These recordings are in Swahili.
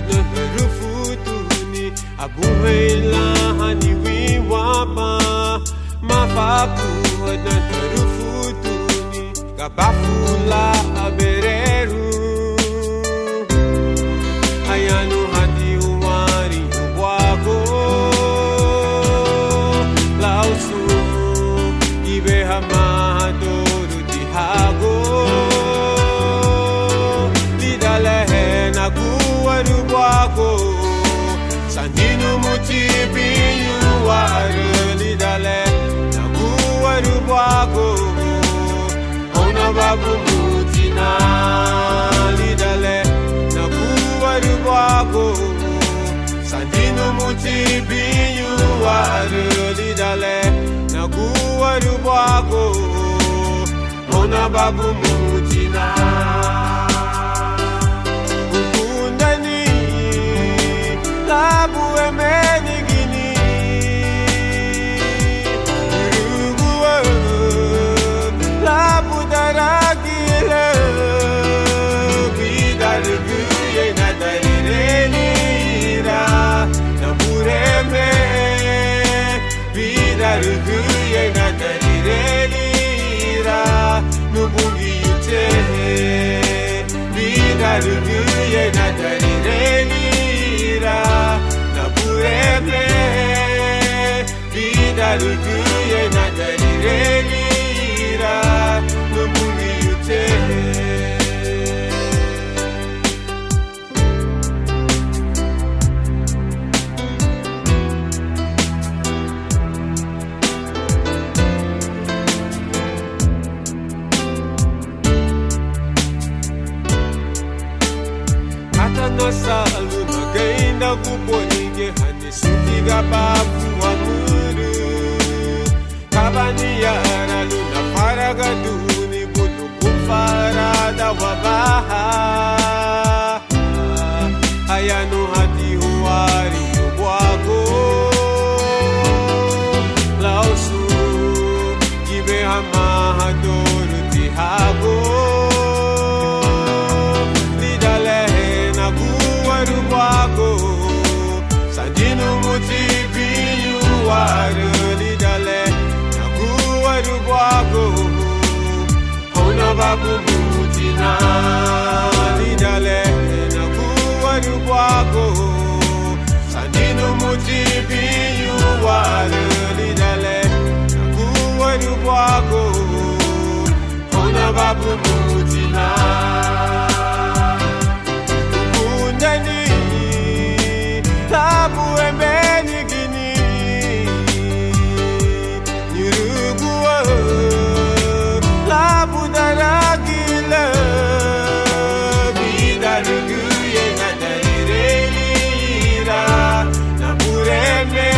Rufutuni abuhay lahani wiwapa mafapu rufutuni kabafula abereru ayanu hati umari wako lausu ibe hamadoru dihago lidalehe naguwaru wako saninu mutibinyu waru lidale naguwaru wako ona babu mutina lidale naguwaru wako saninu mutibinyu waru lidale naguwaru wako ona babu mutina Labu emeni gini Uruguay Labu daragile Bidar guye na darirelira Namureme Bidar guye na darirelira Nubugi yute Bidar guye na darirelira Napureme Bidaruguye na darirelira Numuri yute Atanosalu magainda kuponinge hanisutiga babu amuru Kabaniara luna faraga duni bulu kufarada wabaha Ayanu hati huari yubwako Lausu kibe hamahadoru tihago Wako Sanjinu mutibinyu waru lidale Naguwaru wako Ona babu mutina lidale Naguwaru wako Sanjinu mutibinyu waru lidale Naguwaru wako Ona babu mutina Labu emeni gini Uruguay Labu daragile Bidaruguye na darirelira Namureme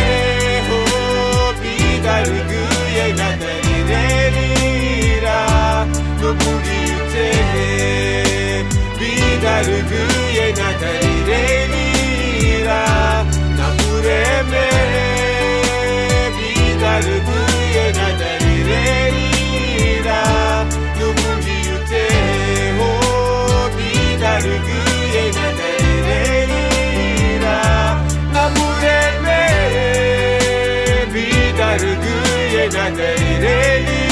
ho Bidaruguye na darirelira Numuri yute Bidaruguye na darirelira Napureme Bidaruguye na darirelira Numuri yute ho Bidaruguye na darirelira Napureme Bidaruguye na darirelira